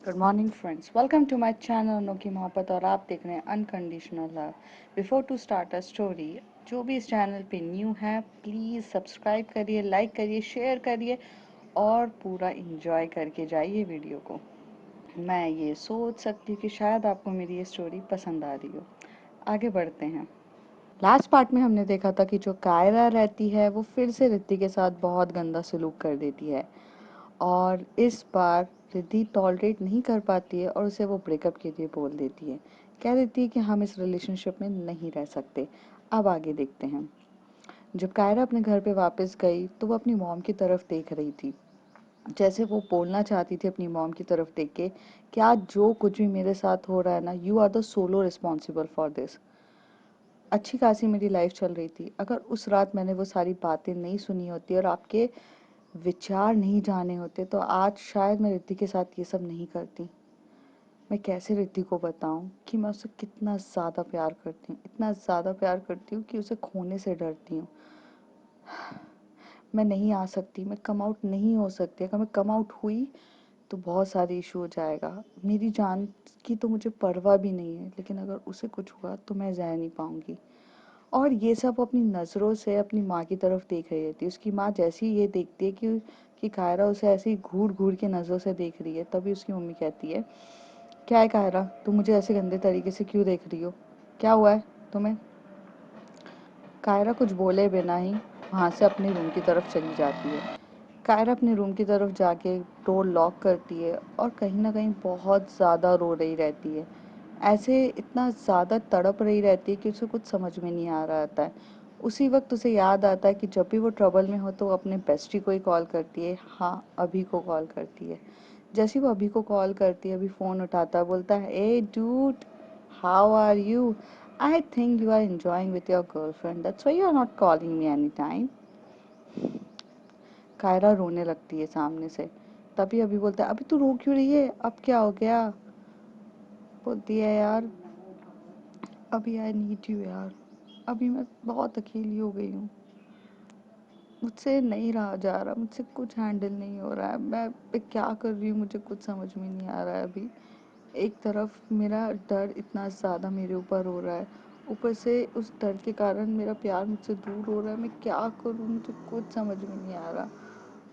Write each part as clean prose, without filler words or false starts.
Good morning friends, welcome to my channel नो की मोहब्बत और आप देख रहे हैं unconditional love. Before to start a story, जो भी इस चैनल पे न्यू है प्लीज़ सब्सक्राइब करिए, लाइक करिए, शेयर करिए और पूरा इंजॉय करके जाइए वीडियो को। मैं ये सोच सकती हूँ कि शायद आपको मेरी ये स्टोरी पसंद आ रही हो। आगे बढ़ते हैं। लास्ट पार्ट में हमने देखा था कि जो कायरा रहती है वो फिर से रिद्धि के साथ बहुत गंदा सलूक कर देती है और इस बार रिद्धि टॉलरेट नहीं कर पाती है और उसे वो ब्रेकअप के लिए बोल देती है। कह देती है कि हम इस रिलेशनशिप में नहीं रह सकते। अब आगे देखते हैं। जब कायरा अपने घर पे वापस गई तो वो अपनी मॉम की तरफ देख रही थी, जैसे वो बोलना चाहती थी अपनी मॉम की तरफ देख के, क्या जो कुछ भी मेरे साथ हो रहा है ना, you are the solo responsible for this. अच्छी खासी मेरी लाइफ चल रही थी, अगर उस रात मैंने वो सारी बातें नहीं सुनी होती और आपके विचार नहीं जाने होते तो आज शायद मैं रिद्धि के साथ ये सब नहीं करती। मैं कैसे रिद्धि को बताऊं कि मैं उसे कितना ज़्यादा प्यार करती हूँ, इतना ज़्यादा प्यार करती हूँ कि उसे खोने से डरती हूँ। मैं नहीं आ सकती, मैं कम आउट नहीं हो सकती। अगर मैं कम आउट हुई तो बहुत सारे इशू हो जाएगा। मेरी जान की तो मुझे परवाह भी नहीं है, लेकिन अगर उसे कुछ हुआ तो मैं रह नहीं पाऊंगी। और ये सब वो अपनी नज़रों से अपनी माँ की तरफ देख रही थी। उसकी माँ जैसे ही ये देखती है कि कायरा उसे ऐसे ही घूर घूर के नज़रों से देख रही है, तभी उसकी मम्मी कहती है, क्या है कायरा, तुम मुझे ऐसे गंदे तरीके से क्यों देख रही हो? क्या हुआ है तुम्हें? कायरा कुछ बोले बिना ही वहाँ से अपने रूम की तरफ चली जाती है। कायरा अपने रूम की तरफ जाके डोर लॉक करती है और कहीं ना कहीं बहुत ज़्यादा रो रही रहती है। ऐसे इतना ज़्यादा तड़प रही रहती है कि उसे कुछ समझ में नहीं आ रहा होता है। उसी वक्त उसे याद आता है कि जब भी वो ट्रबल में हो तो वो अपने बेस्टी को ही कॉल करती है। हाँ, अभी को कॉल करती है। जैसे ही वो अभी को कॉल करती है, अभी फ़ोन उठाता है, बोलता है, a dude, how are you? I think you are enjoying with your girlfriend, that's why you are not calling me anytime. Kaira रोने लगती है सामने से। तभी अभी बोलता है, अभी तू रो क्यों रही है, अब क्या हो गया? बोलती है, यार अभी आई नीड यू यार, अभी मैं बहुत अकेली हो गई हूँ, मुझसे नहीं रहा जा रहा, मुझसे कुछ हैंडल नहीं हो रहा है, मैं क्या कर रही हूँ मुझे कुछ समझ में नहीं आ रहा है अभी। एक तरफ मेरा डर इतना ज़्यादा मेरे ऊपर हो रहा है, ऊपर से उस डर के कारण मेरा प्यार मुझसे दूर हो रहा है। मैं क्या करूँ, मुझे कुछ समझ में नहीं आ रहा।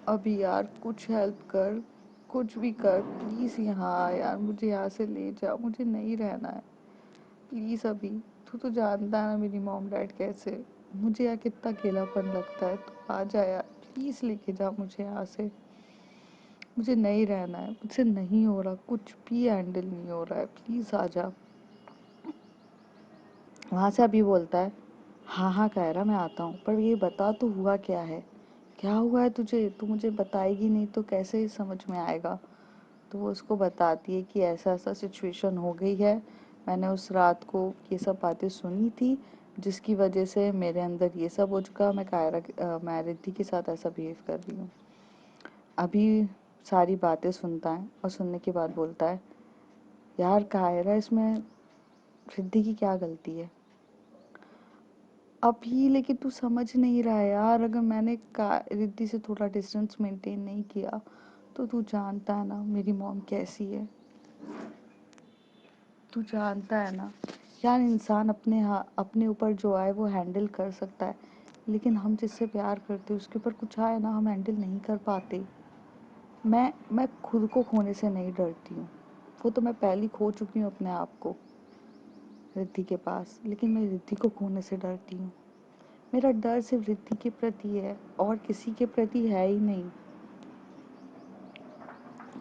अभी यार कुछ हेल्प कर, कुछ भी कर प्लीज़, यहाँ आ यार, मुझे यहाँ से ले जा, मुझे नहीं रहना है प्लीज़। अभी तू तो जानता है ना मेरी मॉम डैड कैसे, मुझे यहाँ कितना अकेलापन लगता है, तू आ जा यार प्लीज़, लेके जा मुझे यहाँ से, मुझे नहीं रहना है, मुझसे नहीं हो रहा, कुछ भी हैंडल नहीं हो रहा है, प्लीज़ आ जा। वहाँ से अभी बोलता है, हाँ हाँ कायरा मैं आता हूँ, पर ये बता तो हुआ क्या है, क्या हुआ है तुझे? तू मुझे बताएगी नहीं तो कैसे समझ में आएगा? तो वो उसको बताती है कि ऐसा ऐसा सिचुएशन हो गई है, मैंने उस रात को ये सब बातें सुनी थी, जिसकी वजह से मेरे अंदर ये सब हो चुका, मैं रिद्धि के साथ ऐसा बिहेव कर रही हूँ। अभी सारी बातें सुनता है और सुनने के बाद बोलता है, यार कायरा, इसमें रिद्धि की क्या गलती है? अभी लेकिन तू समझ नहीं रहा है यार, अगर मैंने रिद्धि से थोड़ा डिस्टेंस मेंटेन नहीं किया तो तू जानता है ना मेरी मॉम कैसी है, तू जानता है ना यार, इंसान अपने ऊपर जो आए वो हैंडल कर सकता है, लेकिन हम जिससे प्यार करते हैं उसके ऊपर कुछ आए ना, हम हैंडल नहीं कर पाते। मैं खुद को खोने से नहीं डरती हूँ, वो तो मैं पहले ही खो चुकी हूँ अपने आप को रिद्धि के पास, लेकिन मैं रिद्धि को खोने से डरती हूँ। मेरा डर सिर्फ रिद्धि के प्रति है और किसी के प्रति है ही नहीं।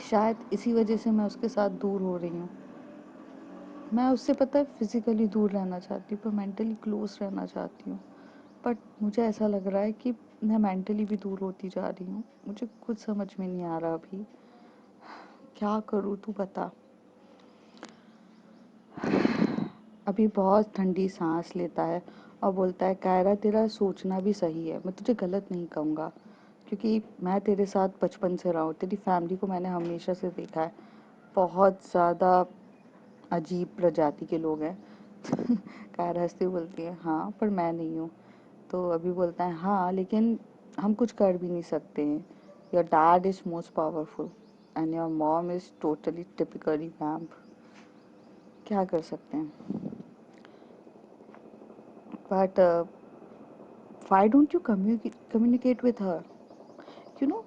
शायद इसी वजह से मैं उसके साथ दूर हो रही हूँ। मैं उससे पता है फिजिकली दूर रहना चाहती हूँ, पर मेंटली क्लोज रहना चाहती हूँ। बट मुझे ऐसा लग रहा है कि मैं मेंटली भी दूर होती जा रही हूँ। मुझे कुछ समझ में नहीं आ रहा अभी, क्या करूँ तू बता। अभी बहुत ठंडी सांस लेता है और बोलता है, कायरा तेरा सोचना भी सही है, मैं तुझे गलत नहीं कहूँगा, क्योंकि मैं तेरे साथ बचपन से रहा हूँ, तेरी फैमिली को मैंने हमेशा से देखा है, बहुत ज़्यादा अजीब प्रजाति के लोग हैं। कायरा हंसती हुई बोलती है, हाँ पर मैं नहीं हूँ। तो अभी बोलता है, हाँ लेकिन हम कुछ कर भी नहीं सकते हैं, your dad is most powerful. And your mom is totally typically vamp. क्या कर सकते हैं? But why don't you communicate with her? You know,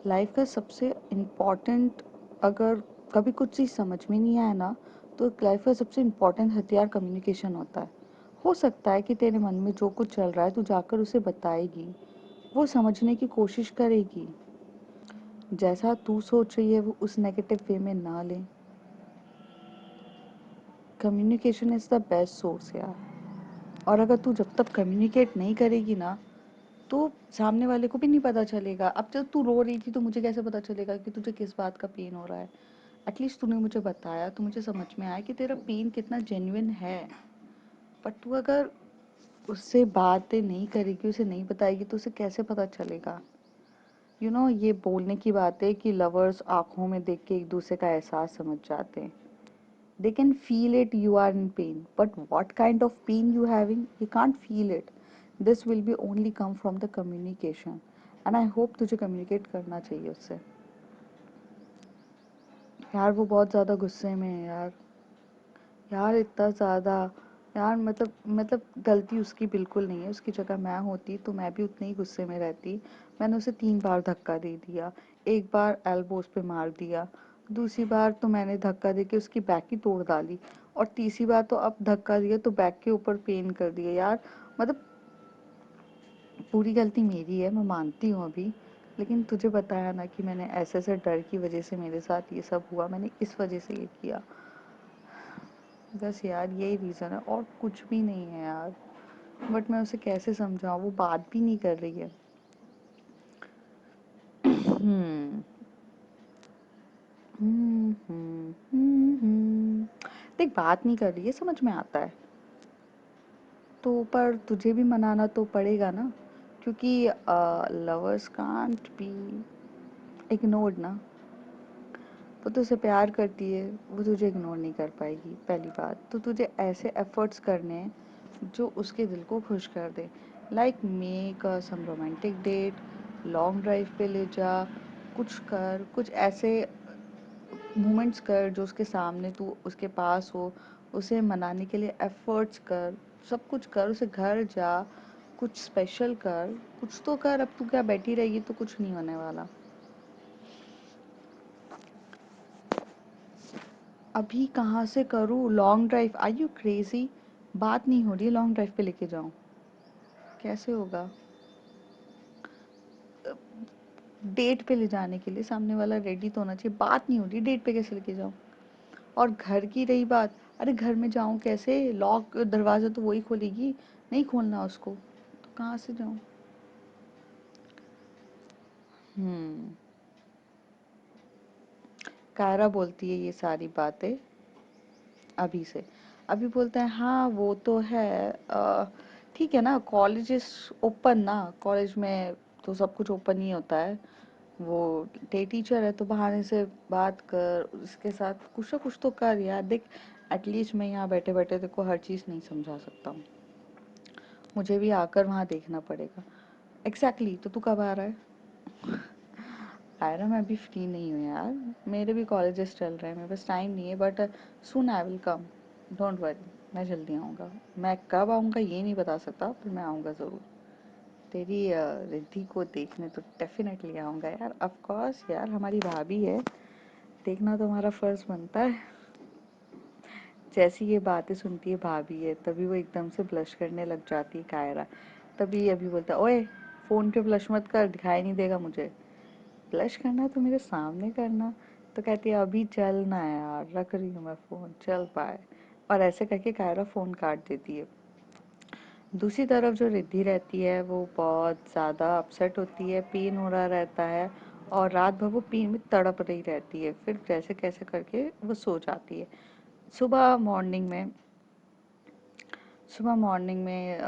life का सबसे इम्पॉर्टेंट, अगर कभी कुछ चीज़ समझ में नहीं आए ना, तो लाइफ का सबसे इम्पॉर्टेंट हथियार कम्युनिकेशन होता है। हो सकता है कि तेरे मन में जो कुछ चल रहा है तू जाकर उसे बताएगी, वो समझने की कोशिश करेगी। जैसा तू सोच रही है वो उस नेगेटिव वे में ना ले। Communication is the best source यार। और अगर तू जब तक कम्युनिकेट नहीं करेगी ना, तो सामने वाले को भी नहीं पता चलेगा। अब जब तू रो रही थी तो मुझे कैसे पता चलेगा कि तुझे किस बात का पेन हो रहा है? एटलीस्ट तूने मुझे बताया तो मुझे समझ में आया कि तेरा पेन कितना जेन्युइन है। बट तू अगर उससे बातें नहीं करेगी, उसे नहीं बताएगी, तो उसे कैसे पता चलेगा? ये बोलने की बात है कि लवर्स आंखों में देख के एक दूसरे का एहसास समझ जाते हैं। They can feel it you are in pain, but what kind of pain you having, you can't feel it. This will be only come from the communication, and I hope तुझे communicate करना चाहिए उससे। यार वो बहुत ज़्यादा गुस्से में है यार। यार इतना ज़्यादा। यार मतलब गलती उसकी बिल्कुल नहीं है। उसकी जगह मैं होती तो मैं भी उतने ही गुस्से में रहती। मैंने उसे 3 बार धक्का दे दिया। एक बार एल्बोस पे मार दिया। दूसरी बार तो मैंने धक्का दे के उसकी बैक ही तोड़ डाली। और तीसरी बार तो अब धक्का दिया तो बैक के ऊपर पेन कर दिया यार। मतलब पूरी गलती मेरी है, मैं मानती हूँ अभी। लेकिन तुझे बताया ना कि मैंने ऐसे ऐसे डर की वजह से मेरे साथ ये सब हुआ, मैंने इस वजह से ये किया। बस यार यही रीज़न है और कुछ भी नहीं है यार। बट मैं उसे कैसे समझाऊँ, वो बात भी नहीं कर रही है। हम्म देख, बात नहीं कर रही है, समझ में आता है। तो पर तुझे भी मनाना तो पड़ेगा ना, क्योंकि लवर्स कांट बी इग्नोर्ड ना। वो तुझसे प्यार करती है, वो तुझे इग्नोर नहीं कर पाएगी। पहली बात तो तुझे ऐसे एफर्ट्स करने हैं जो उसके दिल को खुश कर दे। Like make some romantic date, long drive पे ले जा, कुछ कर, कुछ ऐसे मोमेंट्स कर जो उसके सामने तू उसके पास हो। उसे मनाने के लिए एफर्ट्स कर, सब कुछ कर, उसे घर जा, कुछ स्पेशल कर, कुछ तो कर। अब तू क्या बैठी रहेगी तो कुछ नहीं होने वाला। अभी कहाँ से करूँ long drive? Are you crazy? बात नहीं हो रही है लॉन्ग ड्राइव पे लेके जाऊँ? कैसे होगा? डेट पे ले जाने के लिए सामने वाला रेडी तो होना चाहिए। बात नहीं हो रही, डेट पे कैसे लेके जाऊँ? और घर की रही बात, अरे घर में जाऊँ कैसे? लॉक दरवाज़ा तो वही खोलेगी, नहीं खोलना उसको, तो कहाँ से जाऊँ? हम्म कायरा बोलती है ये सारी बातें अभी से। अभी बोलते हैं हाँ वो तो है। ठीक है ना, कॉलेज इज ओपन ना, कॉलेज में तो सब कुछ ओपन ही होता है। वो टीचर है तो बहाने से बात कर उसके साथ, कुछ ना कुछ तो कर यार। देख, एटलीस्ट मैं यहाँ बैठे बैठे तेरे को हर चीज़ नहीं समझा सकता हूँ, मुझे भी आकर वहाँ देखना पड़ेगा। एग्जैक्टली तो तू कब आ रहा है? आयरा मैं अभी फ्री नहीं हूँ यार, मेरे भी कॉलेजेस चल रहे हैं, मेरे पास टाइम नहीं है। But soon I will come, don't worry, मैं जल्दी आऊँगा। मैं कब आऊँगा ये नहीं बता सकता, पर मैं आऊँगा ज़रूर। तेरी रिद्धि को देखने तो डेफिनेटली आऊँगा यार, ऑफ कोर्स यार, हमारी भाभी है, देखना तो हमारा फ़र्ज़ बनता है। जैसी ये बातें सुनती है भाभी है तभी वो एकदम से ब्लश करने लग जाती है कायरा। तभी अभी बोलता है, ओए फ़ोन पे ब्लश मत कर, दिखाई नहीं देगा मुझे। ब्लश करना तो मेरे सामने करना। तो कहती है अभी चल ना यार, रख रही हूँ मैं फ़ोन, चल पाए। और ऐसे करके कायरा फ़ोन काट देती है। दूसरी तरफ जो रिद्धि रहती है वो बहुत ज़्यादा अपसेट होती है, पेन हो रहा रहता है। और रात भर वो पेन में तड़प रही रहती है, फिर जैसे कैसे करके वो सो जाती है। सुबह मॉर्निंग में सुबह मॉर्निंग में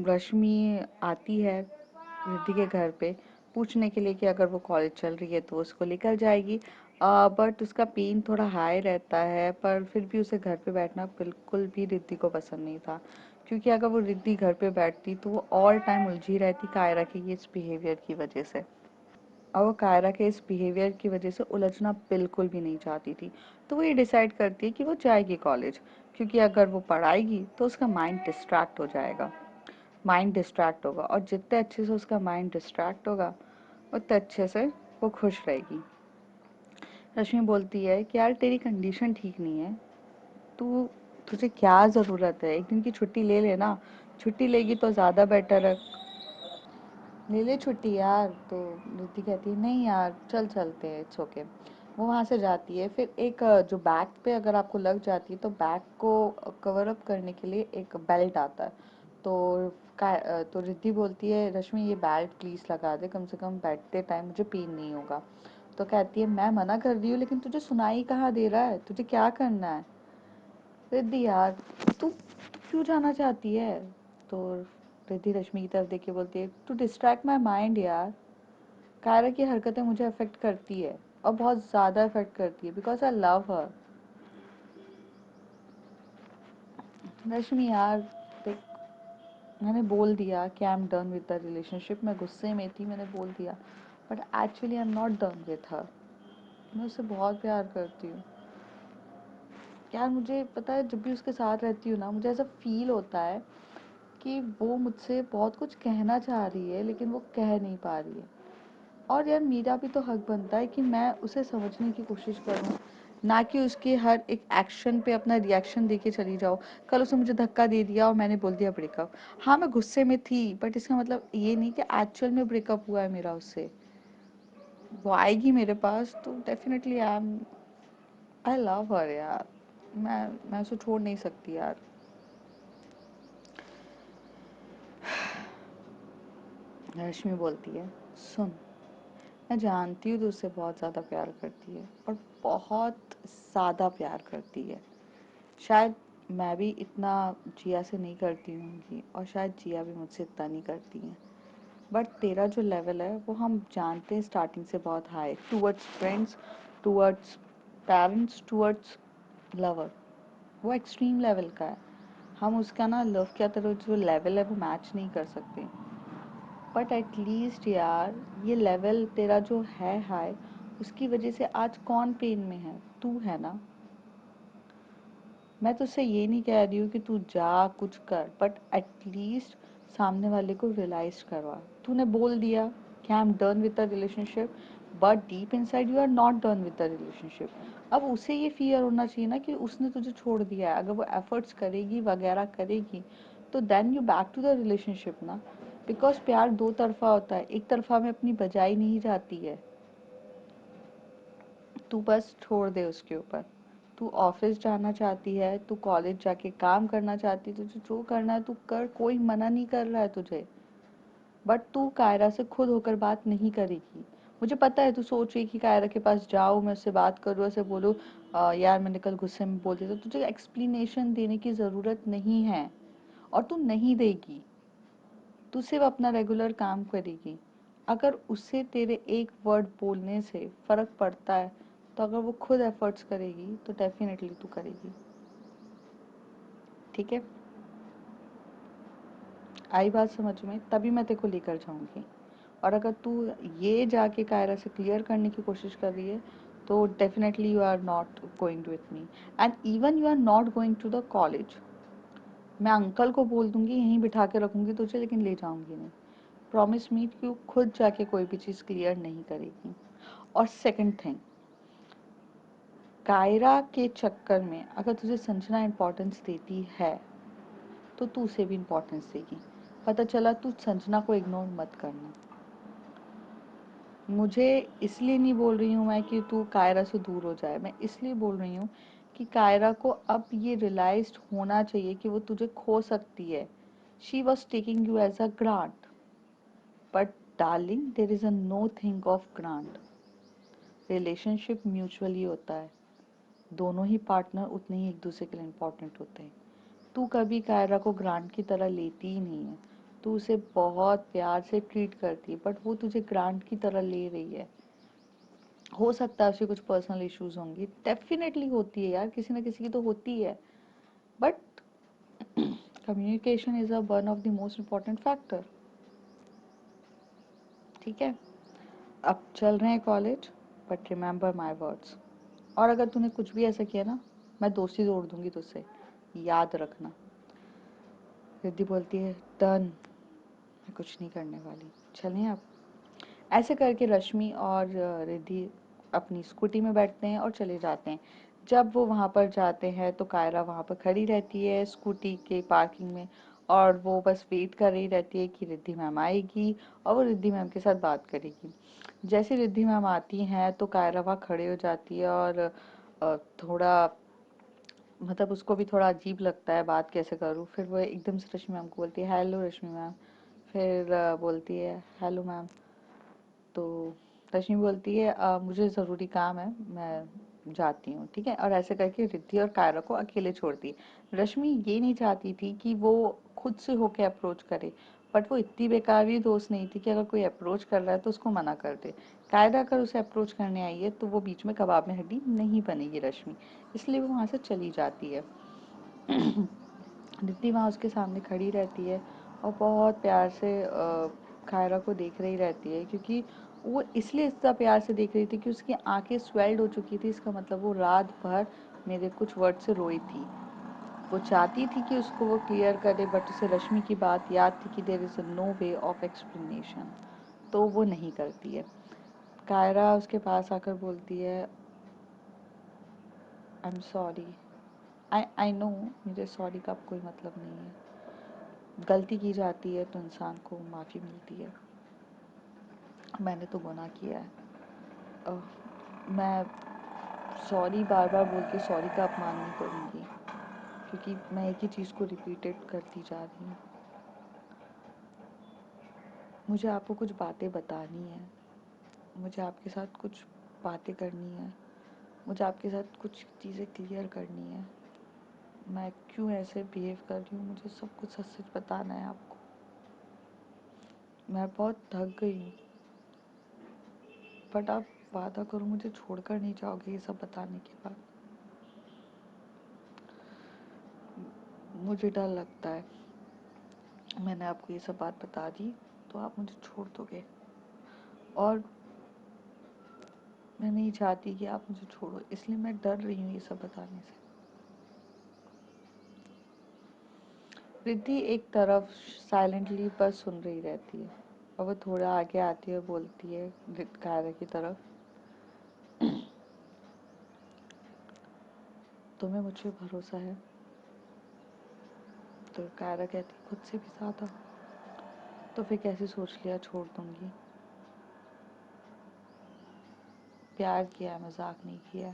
रश्मि आती है रिद्धि के घर पे, पूछने के लिए कि अगर वो कॉलेज चल रही है तो उसको लेकर जाएगी। बट उसका पेन थोड़ा हाई रहता है, पर फिर भी उसे घर पे बैठना बिल्कुल भी रिद्धि को पसंद नहीं था। क्योंकि अगर वो रिद्धि घर पे बैठती तो वो ऑल टाइम उलझी रहती कायरा के ये इस बिहेवियर की वजह से। और वो कायरा के इस बिहेवियर की वजह से उलझना बिल्कुल भी नहीं चाहती थी। तो वो ये डिसाइड करती है कि वो जाएगी कॉलेज, क्योंकि अगर वो पढ़ाएगी तो उसका माइंड डिस्ट्रैक्ट हो जाएगा। माइंड डिस्ट्रैक्ट होगा, और जितने अच्छे से उसका माइंड डिस्ट्रैक्ट होगा उतने अच्छे से वो खुश रहेगी। रश्मि बोलती है कि यार तेरी कंडीशन ठीक नहीं है, तू तुझे क्या ज़रूरत है, एक दिन की छुट्टी ले लेना, छुट्टी लेगी तो ज़्यादा बेटर है। ले ले छुट्टी यार। तो रिद्धि कहती है नहीं यार, चल चलते हैं, इट्स ओके। वो वहाँ से जाती है। फिर एक जो बैक पे अगर आपको लग जाती है तो बैक को कवर अप करने के लिए एक बेल्ट आता है। तो तो रिद्धि बोलती है रश्मि ये बेल्ट प्लीज़ लगा दे, कम से कम बैठते टाइम मुझे पेन नहीं होगा। तो कहती है मैं मना कर रही हूँ लेकिन तुझे सुनाई कहाँ दे रहा है, तुझे क्या करना है। रिद्धि यार, तू क्यों जाना चाहती है। तो रिद्धि रश्मि की तरफ देख के बोलती है टू डिस्ट्रैक्ट माई माइंड यार। कायरा की हरकतें मुझे अफेक्ट करती है, और बहुत ज़्यादा अफेक्ट करती है, बिकॉज आई लव हर। रश्मि यार देख, मैंने बोल दिया कि I am done with the relationship, मैं गुस्से में थी, मैंने बोल दिया, but actually I am not done with her. मैं उससे बहुत प्यार करती हूँ यार। मुझे पता है जब भी उसके साथ रहती हूँ ना, मुझे ऐसा फील होता है कि वो मुझसे बहुत कुछ कहना चाह रही है लेकिन वो कह नहीं पा रही है। और यार मेरा भी तो हक बनता है कि मैं उसे समझने की कोशिश करूं, ना कि उसके हर एक एक्शन पे अपना रिएक्शन देके चली जाऊं। कल उसने मुझे धक्का दे दिया और मैंने बोल दिया ब्रेकअप। हाँ मैं गुस्से में थी, बट इसका मतलब ये नहीं कि एक्चुअल में ब्रेकअप हुआ है मेरा उससे। वो आएगी मेरे पास तो डेफिनेटली आई लव हर यार। मैं उसे छोड़ नहीं सकती यार। रश्मि बोलती है सुन, मैं जानती हूँ तू उससे बहुत ज़्यादा प्यार करती है, और बहुत ज़्यादा प्यार करती है। शायद मैं भी इतना जिया से नहीं करती होंगी, और शायद जिया भी मुझसे इतना नहीं करती है, बट तेरा जो लेवल है वो हम जानते हैं स्टार्टिंग से बहुत high, towards friends, towards parents, towards lover, वो एक्सट्रीम लेवल का है। हम उसका ना लव क्या तरह जो लेवल है वो मैच नहीं कर सकते। बट एटलीस्ट यार ये लेवल तेरा जो है हाई, उसकी वजह से आज कौन पेन में है, तू है ना। मैं तुझसे ये नहीं कह रही हूँ कि तू जा कुछ कर, बट एटलीस्ट सामने वाले को रियलाइज करवा। तूने बोल दिया कि I am done with the relationship, but deep inside you are not done with the relationship. अब उसे ये फियर होना चाहिए ना कि उसने तुझे छोड़ दिया है। अगर वो एफर्ट्स करेगी वगैरह करेगी तो then you back to the relationship ना। बिकॉज प्यार दो तरफा होता है, एक तरफा में अपनी बजाई नहीं जाती है। तू बस छोड़ दे उसके ऊपर। तू ऑफिस जाना चाहती है, तू कॉलेज जाके काम करना चाहती है, तुझे जो करना है तू कर, कोई मना नहीं कर रहा है तुझे। बट तू कायरा से खुद होकर बात नहीं करेगी। मुझे पता है तू सोच रही कि कायरा के पास जाऊँ, मैं उससे बात करूँ, ऐसे बोलूँ यार मैंने कल गुस्से में बोल दिया। तो तुझे एक्सप्लेनेशन देने की ज़रूरत नहीं है, और तू नहीं देगी। तू सिर्फ अपना रेगुलर काम करेगी। अगर उससे तेरे एक वर्ड बोलने से फर्क पड़ता है, तो अगर वो खुद एफर्ट्स करेगी तो डेफिनेटली तू करेगी। ठीक है, आई बात समझ में, तभी मैं तेरे को लेकर जाऊंगी। और अगर तू ये जाके कायरा से क्लियर करने की कोशिश कर रही है तो definitely you are not going with me, and even you are not going to the college. मैं अंकल को बोल दूंगी यहीं बिठा के रखूंगी तुझे, लेकिन ले जाऊंगी नहीं। प्रॉमिस मी कि खुद जाके कोई भी चीज़ क्लियर नहीं करेगी। और सेकंड थिंग, कायरा के चक्कर में अगर तुझे संजना इम्पोर्टेंस देती है तो तू उसे भी इम्पोर्टेंस देगी। पता चला, तू संजना को इग्नोर मत करना। मुझे इसलिए नहीं बोल रही हूँ मैं कि तू कायरा से दूर हो जाए, मैं इसलिए बोल रही हूँ कि कायरा को अब ये रियलाइज्ड होना चाहिए कि वो तुझे खो सकती है। She was taking you as a grant, but darling there is a no thing of grant. Relationship mutually होता है, दोनों ही पार्टनर उतने ही एक दूसरे के लिए इम्पोर्टेंट होते हैं। तू कभी कायरा को ग्रांट की तरह लेती ही नहीं है। तू उसे बहुत प्यार से ट्रीट करती है, बट वो तुझे ग्रांट की तरह ले रही है। हो सकता है उसे कुछ पर्सनल इश्यूज होंगी, डेफिनेटली होती है यार, किसी ना किसी की तो होती है, but communication is a one of the most important factor. ठीक है, अब चल रहे हैं college, but remember my words. और अगर तूने कुछ भी ऐसा किया ना, मैं दोस्ती तोड़ दूंगी तुझसे, याद रखना। रिद्धि बोलती है डन, मैं कुछ नहीं करने वाली, चलें आप। ऐसे करके रश्मि और रिद्धि अपनी स्कूटी में बैठते हैं और चले जाते हैं। जब वो वहाँ पर जाते हैं तो कायरा वहाँ पर खड़ी रहती है स्कूटी के पार्किंग में, और वो बस वेट कर रही रहती है कि रिद्धि मैम आएगी और वो रिद्धि मैम के साथ बात करेगी। जैसे रिद्धि मैम आती हैं तो कायरा वहाँ खड़े हो जाती है और थोड़ा मतलब उसको भी थोड़ा अजीब लगता है, बात कैसे करूँ। फिर वो एकदम से रश्मि मैम को बोलती है हेलो रश्मि मैम। फिर बोलती है हेलो मैम। तो रश्मि बोलती है मुझे ज़रूरी काम है, मैं जाती हूँ, ठीक है। और ऐसे करके रिद्धि और कायरा को अकेले छोड़ती है। रश्मि ये नहीं चाहती थी कि वो खुद से होके अप्रोच करे, बट वो इतनी बेकार भी दोस्त नहीं थी कि अगर कोई अप्रोच कर रहा है तो उसको मना कर दे। कायरा अगर उसे अप्रोच करने आई है तो वो बीच में कबाब में हड्डी नहीं बनेगी रश्मि, इसलिए वो वहाँ से चली जाती है। रिद्धि वहाँ उसके सामने खड़ी रहती है और बहुत प्यार से कायरा को देख रही रहती है, क्योंकि वो इसलिए इतना प्यार से देख रही थी कि उसकी आंखें स्वेल्ड हो चुकी थी। इसका मतलब वो रात भर मेरे कुछ वर्ड से रोई थी। वो चाहती थी कि उसको वो क्लियर करे, बट उसे रश्मि की बात याद थी कि there is no way of explanation, तो वो नहीं करती है। कायरा उसके पास आकर बोलती है I am sorry. I I know मुझे सॉरी का अब कोई मतलब नहीं है। गलती की जाती है तो इंसान को माफ़ी मिलती है। मैंने तो गुनाह किया है। अ, मैं सॉरी बार बार बोल के सॉरी का अपमान नहीं करूँगी, क्योंकि मैं एक ही चीज़ को रिपीटेड करती जा रही हूँ। मुझे आपको कुछ बातें बतानी है, मुझे आपके साथ कुछ बातें करनी है, मुझे आपके साथ कुछ चीज़ें क्लियर करनी है। मैं क्यों ऐसे बिहेव कर रही हूँ, मुझे सब कुछ सच सच बताना है आपको। मैं बहुत थक गई हूँ, बट आप वादा करो मुझे छोड़कर नहीं जाओगे ये सब बताने के बाद। मुझे डर लगता है, मैंने आपको ये सब बात बता दी तो आप मुझे छोड़ दोगे, और मैं नहीं चाहती कि आप मुझे छोड़ो, इसलिए मैं डर रही हूँ ये सब बताने से। रिद्धि एक तरफ साइलेंटली बस सुन रही रहती है, और वो थोड़ा आगे आती है, बोलती है कायरा की तरफ, तुम्हें मुझ पे भरोसा है? तो कायरा कहती है खुद से भी ज़्यादा। तो फिर कैसे सोच लिया छोड़ दूंगी? प्यार किया है, मजाक नहीं किया।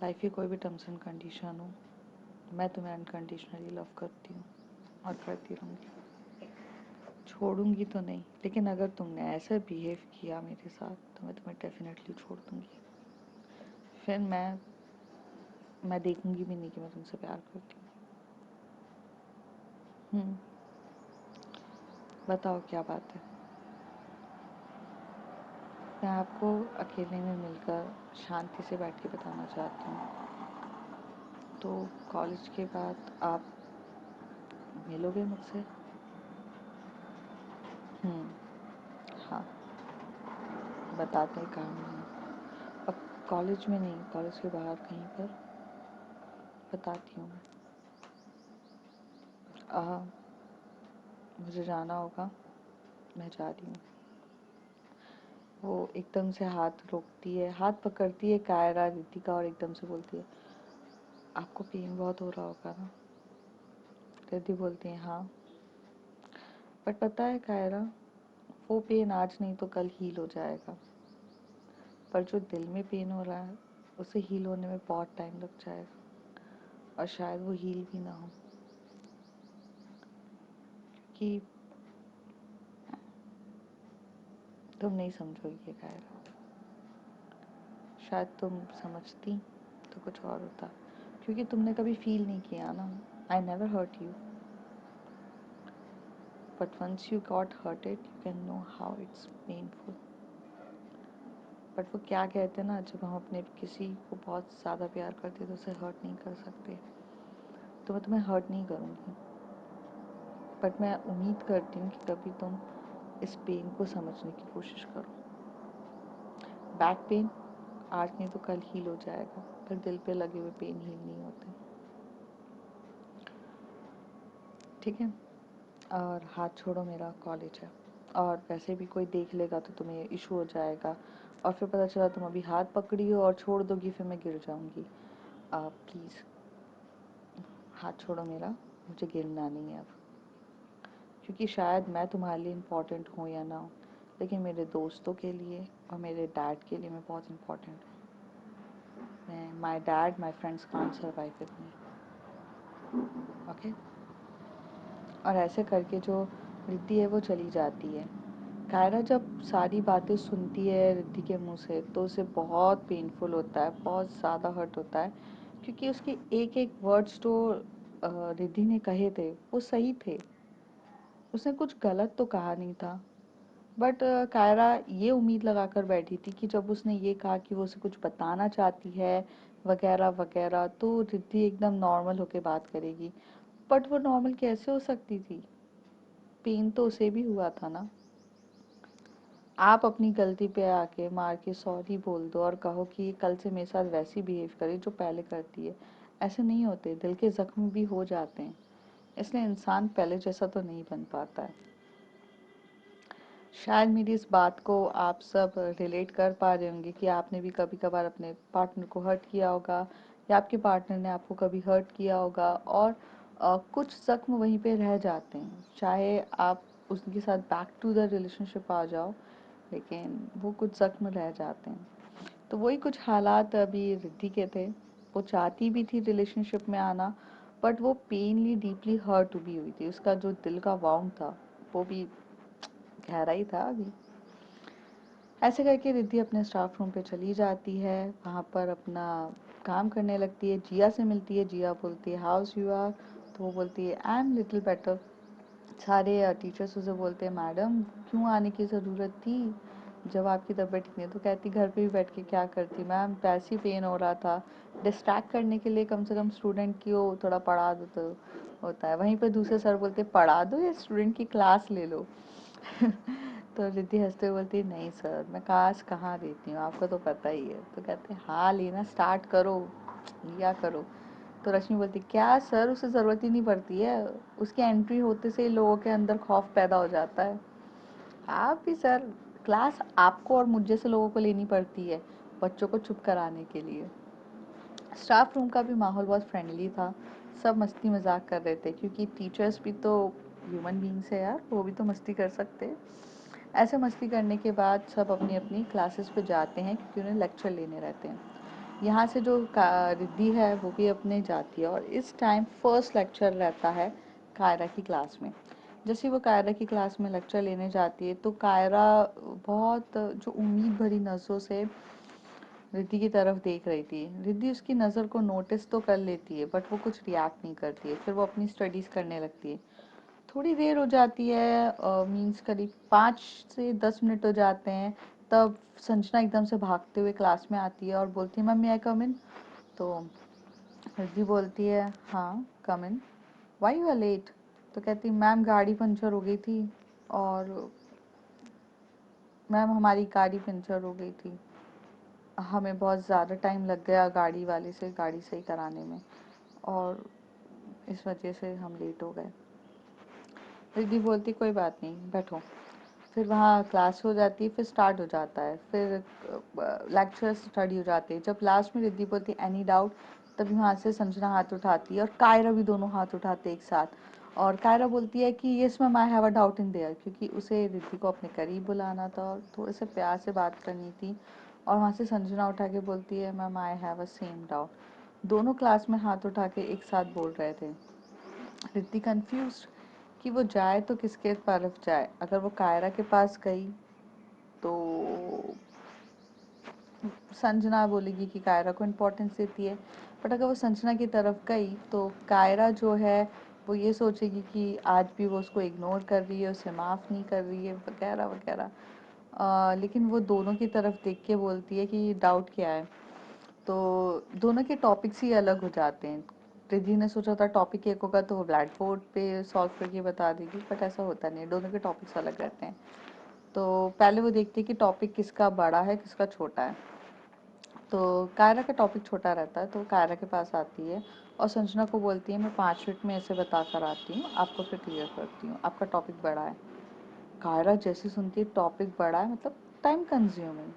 लाइफ की कोई भी टर्म्स एंड कंडीशन हो, मैं तुम्हें अनकंडीशनली लव करती हूँ और करती रहूँगी। छोड़ूंगी तो नहीं, लेकिन अगर तुमने ऐसा बिहेव किया मेरे साथ तो मैं तुम्हें डेफिनेटली छोड़ दूंगी। फिर मैं देखूंगी भी नहीं कि मैं तुमसे प्यार करती हूँ। बताओ क्या बात है? मैं आपको अकेले में मिलकर शांति से बैठ के बताना चाहती हूँ। तो कॉलेज के बाद आप मिलोगे मुझसे? हम्म। हाँ, बताते हैं कहाँ मिलना। अब कॉलेज में नहीं, कॉलेज के बाहर कहीं पर बताती हूँ मैं। मुझे जाना होगा, मैं जा रही हूँ। वो एकदम से हाथ रोकती है, हाथ पकड़ती है कायरा रिद्धि का, और एकदम से बोलती है आपको पेन बहुत हो रहा होगा ना? रिद्धि बोलती है हाँ, बट पता है कायरा, वो पेन आज नहीं तो कल हील हो जाएगा, पर जो दिल में पेन हो रहा है उसे हील होने में बहुत टाइम लग जाएगा, और शायद वो हील भी ना हो, कि तुम नहीं समझोगी कायरा। शायद तुम समझती तो कुछ और होता, क्योंकि तुमने कभी फील नहीं किया ना। I never hurt you, but once you got hurted you can know how it's painful. But वो क्या कहते हैं ना, जब हम अपने किसी को बहुत ज़्यादा प्यार करते तो उसे हर्ट नहीं कर सकते। तो मैं तुम्हें हर्ट नहीं करूँगी, बट मैं उम्मीद करती हूँ कि कभी तुम इस पेन को समझने की कोशिश करो। बैक पेन आज नहीं तो कल हील हो जाएगा, पर दिल पे लगे हुए पेन हील नहीं होते। ठीक है। और हाथ छोड़ो, मेरा कॉलेज है, और वैसे भी कोई देख लेगा तो तुम्हें इशू हो जाएगा, और फिर पता चला तुम अभी हाथ पकड़ी हो और छोड़ दोगी, फिर मैं गिर जाऊंगी। प्लीज़ हाथ छोड़ो मेरा, मुझे गिरना नहीं है अब। क्योंकि शायद मैं तुम्हारे लिए इम्पोर्टेंट हूँ या ना हो, लेकिन मेरे दोस्तों के लिए और मेरे डैड के लिए मैं बहुत इम्पोर्टेंट हूँ। मैं my dad my friends can't survive with me. Okay. और ऐसे करके जो रिद्धि है वो चली जाती है। कायरा जब सारी बातें सुनती है रिद्धि के मुंह से तो उसे बहुत पेनफुल होता है, बहुत ज़्यादा हर्ट होता है, क्योंकि उसके एक एक वर्ड्स जो रिद्धि ने कहे थे वो सही थे। उसने कुछ गलत तो कहा नहीं था, बट कायरा ये उम्मीद लगा कर बैठी थी कि जब उसने ये कहा कि वो उसे कुछ बताना चाहती है वगैरह वगैरह, तो रिद्धि एकदम नॉर्मल होके बात करेगी। बट वो नॉर्मल कैसे हो सकती थी? पेन तो उसे भी हुआ था ना। आप अपनी गलती पे आके मार के सॉरी बोल दो और कहो कि कल से मेरे साथ वैसी बिहेव करे जो पहले करती है। ऐसे नहीं होते, दिल के जख्म भी हो जाते हैं, इसलिए इंसान पहले जैसा तो नहीं बन पाता है। शायद मेरी इस बात को आप सब रिलेट कर पा रहे होंगे कि आपने भी कभी कभार अपने पार्टनर को हर्ट किया होगा, या आपके पार्टनर ने आपको कभी हर्ट किया होगा, और कुछ जख्म वहीं पे रह जाते हैं। चाहे आप उसके साथ बैक टू द रिलेशनशिप आ जाओ, लेकिन वो कुछ जख्म रह जाते हैं। तो वही कुछ हालात अभी रिद्धि के थे। वो चाहती भी थी रिलेशनशिप में आना, बट वो पेनली डीपली हर्ट भी हुई थी। उसका जो दिल का वाउंड था वो भी गहरा ही था अभी। ऐसे करके रिद्धि अपने स्टाफ रूम पे चली जाती है, वहाँ पर अपना काम करने लगती है, जिया से मिलती है। जिया बोलती है हाउस यू आर, तो वो बोलती है आई एम लिटिल बेटर। सारे टीचर्स उसे बोलते हैं मैडम क्यों आने की ज़रूरत थी जब आपकी तबीयत ठीक नहीं है? तो कहती घर पे भी बैठ के क्या करती मैम, पैसे ही पेन हो रहा था, डिस्ट्रैक्ट करने के लिए कम से कम स्टूडेंट की हो थोड़ा पढ़ा दो तो होता है। वहीं पे दूसरे सर बोलते पढ़ा दो या स्टूडेंट की क्लास ले लो। तो रिद्धि हंसते हुए बोलती नहीं सर, मैं क्लास कहाँ लेती हूँ, आपको तो पता ही है। तो कहते हाँ लेना स्टार्ट करो, लिया करो। तो रश्मि बोलती क्या सर, उसे ज़रूरत ही नहीं पड़ती है, उसकी एंट्री होते से ही लोगों के अंदर खौफ पैदा हो जाता है। आप भी सर, क्लास आपको और मुझ जैसे लोगों को लेनी पड़ती है बच्चों को चुप कराने के लिए। स्टाफ रूम का भी माहौल बहुत फ्रेंडली था, सब मस्ती मजाक कर रहे थे, क्योंकि टीचर्स भी तो ह्यूमन बींग्स है यार, वो भी तो मस्ती कर सकते हैं। ऐसे मस्ती करने के बाद सब अपनी अपनी क्लासेस पे जाते हैं, क्योंकि उन्हें लेक्चर लेने रहते हैं। यहाँ से जो रिद्धि है वो भी अपने जाती है, और इस टाइम फर्स्ट लेक्चर रहता है कायरा की क्लास में। जैसे ही वो कायरा की क्लास में लेक्चर लेने जाती है तो कायरा बहुत जो उम्मीद भरी नज़रों से रिद्धि की तरफ देख रही थी। रिद्धि उसकी नज़र को नोटिस तो कर लेती है, बट वो कुछ रिएक्ट नहीं करती है। फिर वो अपनी स्टडीज़ करने लगती है। थोड़ी देर हो जाती है, मीन्स करीब 5 से 10 मिनट हो जाते हैं, तब संजना एकदम से भागते हुए क्लास में आती है और बोलती है मम्मी आई कम इन। तो रिद्धि बोलती है हाँ कम इन, वाई यू आर लेट? तो कहती मैम गाड़ी पंचर हो गई थी, और मैम हमारी गाड़ी पंचर हो गई थी, हमें बहुत ज़्यादा टाइम लग गया गाड़ी वाले से गाड़ी सही कराने में, और इस वजह से हम लेट हो गए। रिद्धि बोलती कोई बात नहीं बैठो। फिर वहाँ क्लास हो जाती है, फिर स्टार्ट हो जाता है, फिर लेक्चर स्टडी हो जाते हैं। जब लास्ट में रिद्धि बोलती है एनी डाउट, तभी वहाँ से संजना हाथ उठाती है और कायरा भी, दोनों हाथ उठाते एक साथ। और कायरा बोलती है कि yes ma'am I have a doubt in their, क्योंकि उसे रिद्धि को अपने करीब बुलाना था और थोड़े से प्यार से बात करनी थी। और वहाँ से संजना उठा के बोलती है ma'am I have a same doubt. दोनों क्लास में हाथ उठा के एक साथ बोल रहे थे। रिद्धि कंफ्यूज कि वो जाए तो किसके तरफ जाए। अगर वो कायरा के पास गई तो संजना बोलेगी कि कायरा को इम्पोर्टेंस देती है, बट अगर वो संजना की तरफ गई तो कायरा जो है वो ये सोचेगी कि आज भी वो उसको इग्नोर कर रही है, उसे माफ़ नहीं कर रही है वगैरह वगैरह। लेकिन वो दोनों की तरफ देख के बोलती है कि डाउट क्या है। तो दोनों के टॉपिक्स ही अलग हो जाते हैं। रिद्धि ने सोचा था टॉपिक एक होगा तो वो ब्लैक बोर्ड पे सॉल्व करके बता देगी, बट ऐसा होता नहीं है, दोनों के टॉपिक्स अलग रहते हैं। तो पहले वो देखती है कि टॉपिक किसका बड़ा है किसका छोटा है। तो कायरा का टॉपिक छोटा रहता है, तो वो कायरा के पास आती है और संजना को बोलती है मैं 5 मिनट में ऐसे बता कर आती हूँ, आपको फिर क्लियर करती हूँ, आपका टॉपिक बड़ा है। कायरा जैसी सुनती है टॉपिक बड़ा है मतलब टाइम कंज्यूमिंग,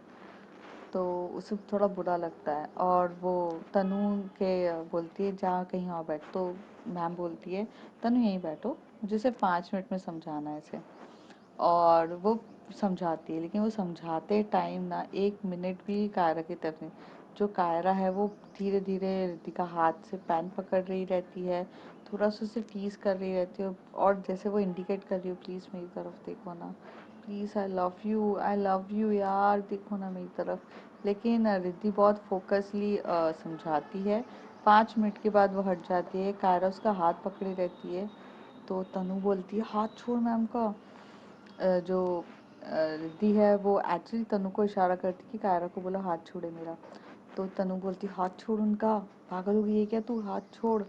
तो उसे थोड़ा बुरा लगता है और वो तनु के बोलती है जा कहीं और बैठ। तो मैम बोलती है तनु यहीं बैठो, मुझे सिर्फ 5 मिनट में समझाना है इसे। और वो समझाती है, लेकिन वो समझाते टाइम ना 1 मिनट भी कायरा की तरफ नहीं। जो कायरा है वो धीरे धीरे रितिका हाथ से पेन पकड़ रही रहती है, थोड़ा सा उसे टीज कर रही रहती है, और जैसे वो इंडिकेट कर रही हो प्लीज़ मेरी तरफ देखो ना, प्लीज़ आई लव यू यार देखो ना मेरी तरफ। लेकिन रिद्धि बहुत फोकसली समझाती है। 5 मिनट के बाद वो हट जाती है, कायरा उसका हाथ पकड़े रहती है। तो तनु बोलती है हाथ छोड़ मैम का। जो रिद्धि है वो एक्चुअली तनु को इशारा करती कि कायरा को बोला हाथ छोड़े मेरा। तो तनु बोलती हाथ छोड़ उनका, पागल हो गई है क्या तू, हाथ छोड़।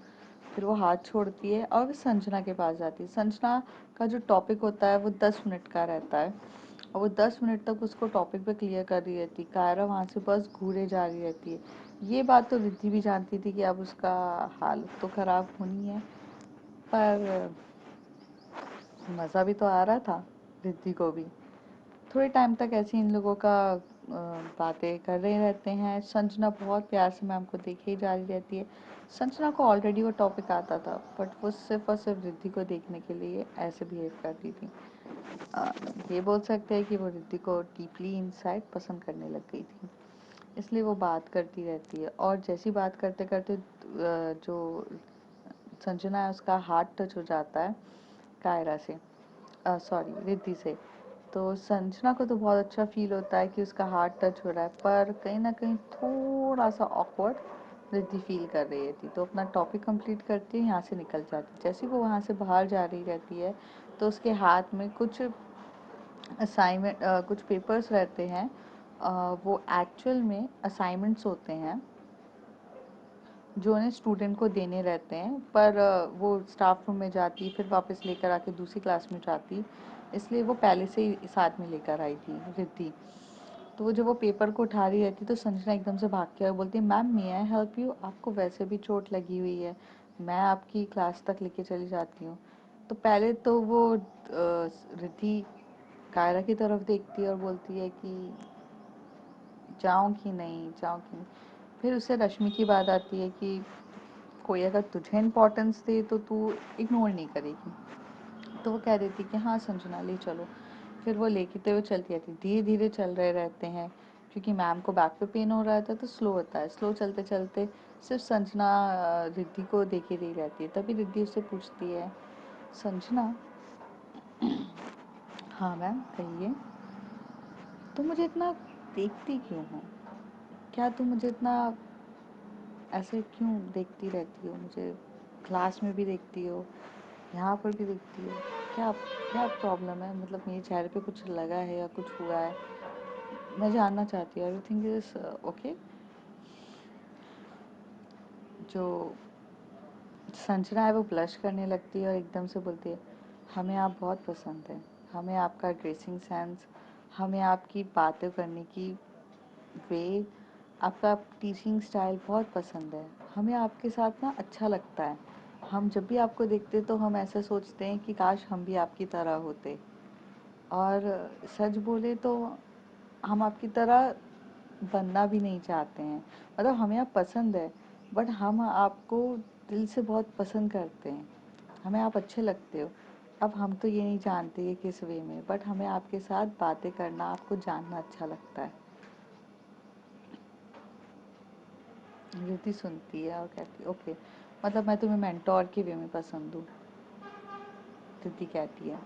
फिर वो हाथ छोड़ती है और वो संजना के पास जाती है। संजना का जो टॉपिक होता है वो 10 मिनट का रहता है, और वो 10 मिनट तक उसको टॉपिक पे क्लियर कर रही रहती है। कायरा वहाँ से बस घूरे जा रही रहती है। ये बात तो रिद्धि भी जानती थी कि अब उसका हालत तो ख़राब होनी है, पर मज़ा भी तो आ रहा था रिद्धि को भी। थोड़े टाइम तक ऐसे इन लोगों का बातें कर रहे रहते हैं। संजना बहुत प्यार से मैम को देखे ही जा रही रहती है। संजना को ऑलरेडी वो टॉपिक आता था, बट वो सिर्फ और सिर्फ रिद्धि को देखने के लिए ऐसे बिहेव कर रही थी। अ, ये बोल सकते हैं कि वो रिद्धि को डीपली इनसाइड पसंद करने लग गई थी, इसलिए वो बात करती रहती है। और जैसी बात करते करते जो संजना है उसका हाथ टच हो जाता है कायरा से, सॉरी रिद्धि से। तो संजना को तो बहुत अच्छा फील होता है कि उसका हाथ टच हो रहा है, पर कहीं ना कहीं थोड़ा सा ऑकवर्ड रिद्धि फील कर रही थी। तो अपना टॉपिक कंप्लीट करती है, यहाँ से निकल जाती है। जैसे वो वहाँ से बाहर जा रही रहती है तो उसके हाथ में कुछ असाइनमेंट, कुछ पेपर्स रहते हैं। वो एक्चुअल में असाइनमेंट्स होते हैं जो उन्हें स्टूडेंट को देने रहते हैं, पर वो स्टाफ रूम में जाती फिर वापस लेकर आके दूसरी क्लास में जाती, इसलिए वो पहले से ही साथ में लेकर आई थी रिद्धि। तो वो जब वो पेपर को उठा रही रहती तो संजना एकदम से भाग के और बोलती है ma'am may I help you, आपको वैसे भी चोट लगी हुई है, मैं आपकी क्लास तक लेके चली जाती हूँ। तो पहले तो वो रिद्धि कायरा की तरफ देखती है और बोलती है कि जाऊँ कि नहीं, जाऊँ कि नहीं। फिर उससे रश्मि की बात आती है कि कोई अगर तुझे इम्पोर्टेंस दे तो तू इग्नोर नहीं करेगी। तो वो कह देती कि हाँ संजना ले चलो। फिर वो लेके हुए चलती रहती, धीरे धीरे चल रहे रहते हैं, क्योंकि मैम को बैक पे पेन हो रहा था तो स्लो होता है। स्लो चलते चलते सिर्फ संजना रिद्धि को देख ही रही रहती है। तभी रिद्धि उससे पूछती है संजना, हाँ मैम कहिए, तुम मुझे इतना देखती क्यों हो, क्या तुम मुझे इतना ऐसे क्यों देखती रहती हो, मुझे क्लास में भी देखती हो, यहाँ पर भी दिखती है, क्या क्या प्रॉब्लम है, मतलब मेरे चेहरे पे कुछ लगा है या कुछ हुआ है, मैं जानना चाहती हूँ, एवरीथिंग इज ओके। जो संजना है वो ब्लश करने लगती है और एकदम से बोलती है हमें आप बहुत पसंद है, हमें आपका ड्रेसिंग सेंस, हमें आपकी बातें करने की वे, आपका टीचिंग स्टाइल बहुत पसंद है, हमें आपके साथ ना अच्छा लगता है। हम जब भी आपको देखते तो हम ऐसे सोचते हैं कि काश हम भी आपकी तरह होते। और सच बोले तो हम आपकी तरह बनना भी नहीं चाहते हैं, मतलब हमें आप पसंद है, बट हम आपको दिल से बहुत पसंद करते हैं, हमें आप अच्छे लगते हो। अब हम तो ये नहीं जानते कि किस वे में, बट हमें आपके साथ बातें करना, आपको जानना अच्छा लगता है। रिद्धि सुनती है और कहती है ओके, मतलब मैं तुम्हें मेंटोर के वे में पसंद हूँ, रिद्धि कहती है।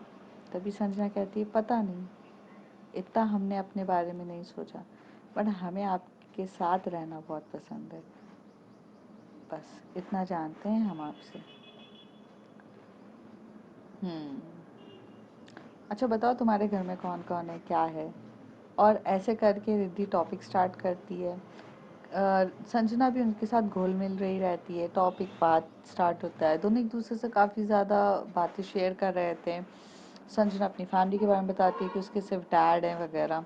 तभी संजना कहती है पता नहीं, इतना हमने अपने बारे में नहीं सोचा, बट हमें आपके साथ रहना बहुत पसंद है, बस इतना जानते हैं हम आपसे। हम्म, अच्छा बताओ तुम्हारे घर में कौन कौन है, क्या है। और ऐसे करके रिद्धि टॉपिक स्टार्ट करती है। संजना भी उनके साथ घुल मिल रही रहती है। टॉपिक बात स्टार्ट होता है, दोनों एक दूसरे से काफ़ी ज़्यादा बातें शेयर कर रहे थे। संजना अपनी फैमिली के बारे में बताती है कि उसके सिर्फ डैड हैं वगैरह।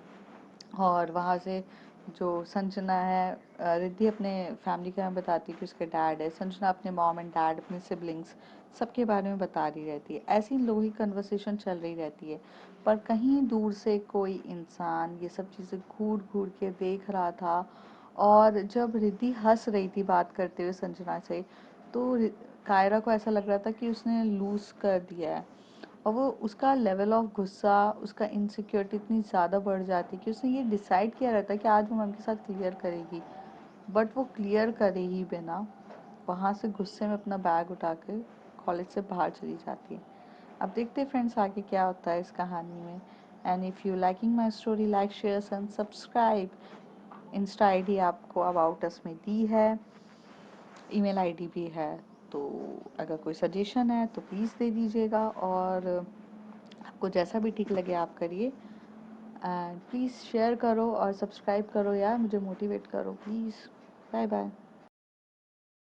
और वहाँ से जो संजना है, रिद्धि अपने फैमिली के बारे में बताती है कि उसके डैड है। संजना अपने मॉम एंड डैड, अपने सिबलिंग्स सबके बारे में बता रही रहती है। ऐसी इन लोगों की कन्वर्सेशन चल रही रहती है, पर कहीं दूर से कोई इंसान ये सब चीज़ें घूर घूर के देख रहा था। और जब रिद्धि हंस रही थी बात करते हुए संजना से, तो कायरा को ऐसा लग रहा था कि उसने लूज कर दिया है। और वो उसका लेवल ऑफ गुस्सा, उसका इनसिक्योरिटी इतनी ज़्यादा बढ़ जाती कि उसने ये डिसाइड किया रहता कि आज वो मैम के साथ क्लियर करेगी, बट वो क्लियर करे ही बिना वहाँ से गुस्से में अपना बैग उठा के कॉलेज से बाहर चली जाती है। अब देखते हैं फ्रेंड्स आगे क्या होता है इस कहानी में। And if you liking my story, like share and subscribe. Insta ID आपको अबाउट अस में दी है, ईमेल आईडी भी है। तो अगर कोई सजेशन है तो प्लीज़ दे दीजिएगा, और आपको जैसा भी ठीक लगे आप करिए। एंड प्लीज़ शेयर करो और सब्सक्राइब करो यार, मुझे मोटिवेट करो प्लीज़। Bye bye.